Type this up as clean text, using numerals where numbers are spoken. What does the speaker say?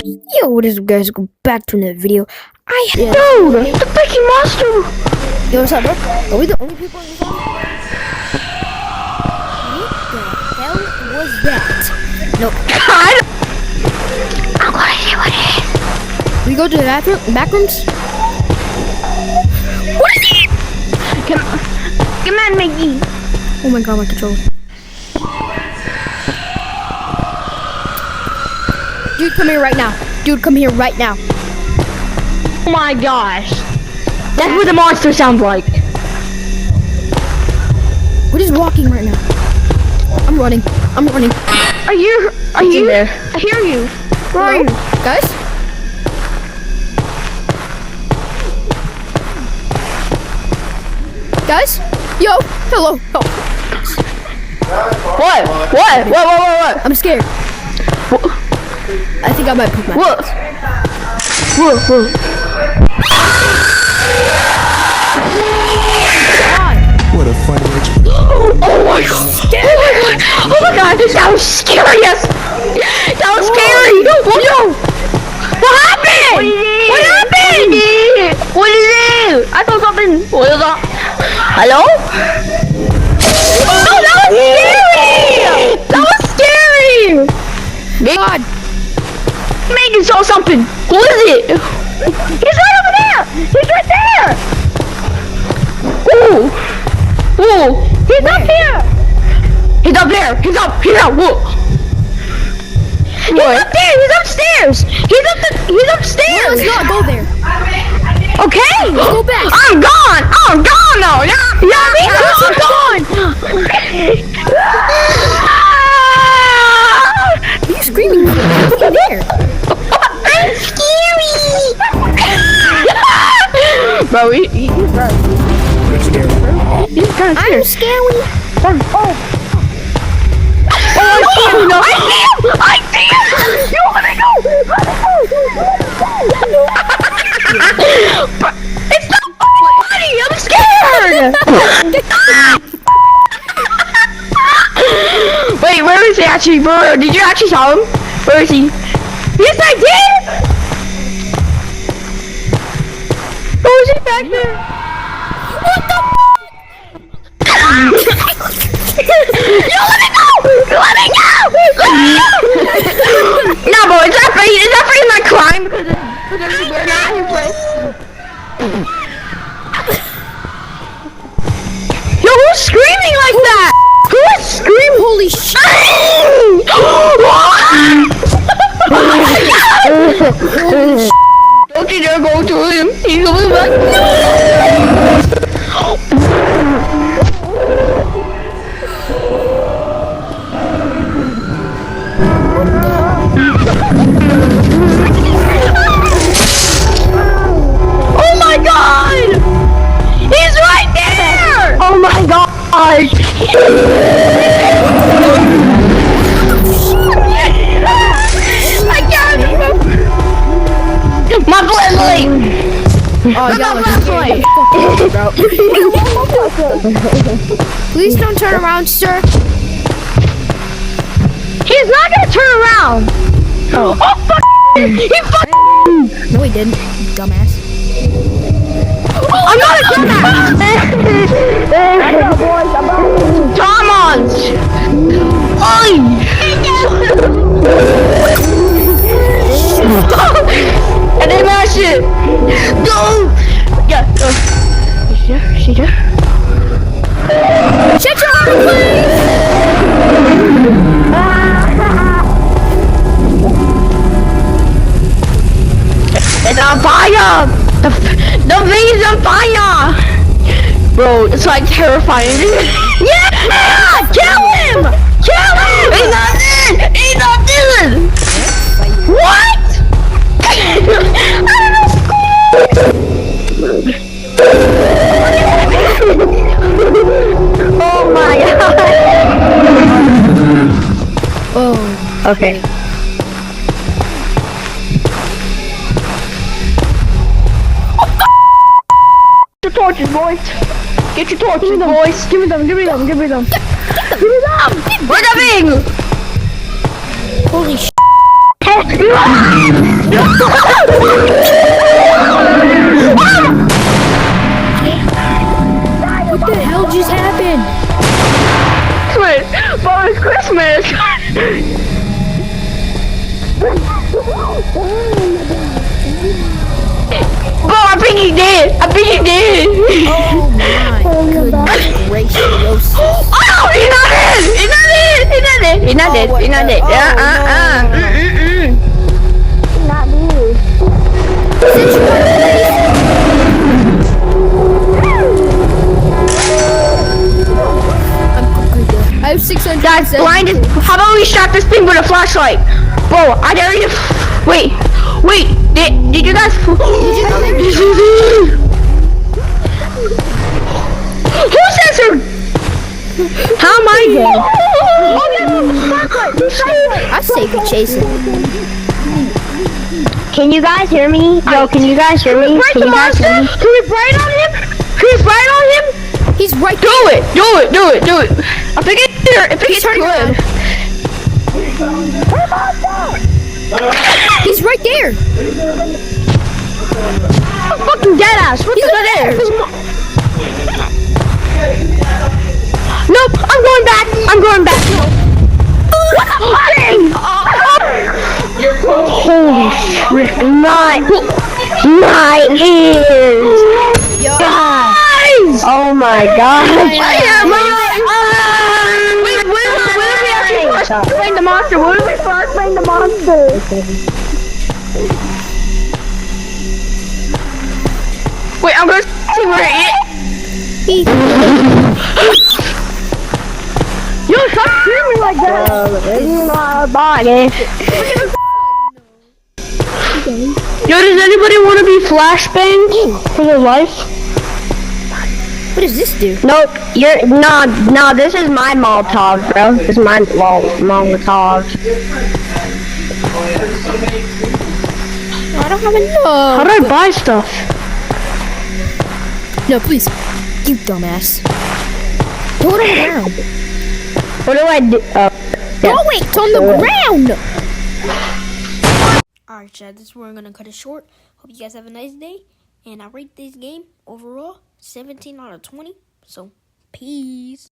Yo, what is up, guys? Go back to another video. Dude, the freaking monster! Yo, what's up, bro? Are we the only people in this house? What the hell was that? No. God! I'm gonna see what it is. We go to the back rooms? What is it? Come on, Maggie. Oh my god, my controller. Dude, come here right now. Dude, come here right now. Oh my gosh. That's what the monster sounds like. We're just walking right now. I'm running. Are you there? I hear you. Where are you? Guys? Guys? Yo, hello. Oh, What? I'm scared. I think I might poop my What? pants. Whoa. God. What a funny experience. Oh my god! Oh my god! That was scary! That was scary! Yo! What happened? What happened? What is it? I saw something. What is that? Hello? Oh, that was scary! That was scary! God. Megan saw something. What is it? He's right over there! He's right there! Ooh! He's up here! He's up there! He's up! Whoa! He's up there! He's upstairs! He's upstairs! Let's not go there. Okay! Let's go back. I'm gone now! Yeah, me too! I'm gone! What are you screaming for? What are you there? I'm scary! Bro, he's right. He's kind of I'm scary. I see him! You let me go! It's not funny! I'm scared! Wait, where is he actually, bro? Did you actually saw him? Where is he? Yes, I did! Oh, is he back there? What the Yo, let me go! Let me go! No, bro, is that freaking like crime? Because we're not in your place. Yo, who's screaming like that? Who is screaming? Holy shit. Don't you dare go to him. He's coming back. Oh my god! He's right there! Oh my god! I can't! My flashlight! Oh, y'all are scary. Please don't turn around, sir. He's not gonna turn around! Oh fuck! He fuck! No, he didn't. You dumbass. I'm not a dumbass! Thomas! Oi! And then mash it! Go! Yeah, She there? Shut your mouth, please! It's on fire! The thing is on fire! Bro, it's like terrifying. Yeah! Kill him! He's not dead! What? I don't know. Oh my god! Oh, Okay. Get your torches, boys. Get your torches, boys. Give me them. Where's the thing? holy shit. What the hell just happened? Christmas! Bro, it's Christmas! Bro, I think he did! I think he did! Oh my goodness gracious. Oh, he's not dead! He's not dead! He's not dead! He's not dead! He's not dead! Not me. Since you want to play. I have 600. Guys, blinded. How about we shot this thing with a flashlight? Bro, I dare you. Wait. Did you guys? Who censored? How am I going? I say we chase it. Can you guys hear me? Yo, can you guys hear me? Can you guys hear me? Can we bright on him? Can we bright on him? He's right. Do it. I think it's here. I think it's good. He's right there. Fucking dead ass. What's right there. Nope. I'm going back. Holy shit. My ears. Guys. Oh my god. Wait, when we actually first playing the monster? When did we first playing the monster? Wait, I'm gonna see where it is. Yo, stop screaming like that! It's my body. Yo, does anybody want to be flashbanged for their life? What does this do? Nope, no, this is my Molotov, bro. This is my Molotov. I don't have enough. How do I buy stuff? No, please. You dumbass. Throw it on the ground. What do I do? Throw it on the ground! Alright, Chad, this is where I'm going to cut it short. Hope you guys have a nice day. And I rate this game overall 17 out of 20. So, peace.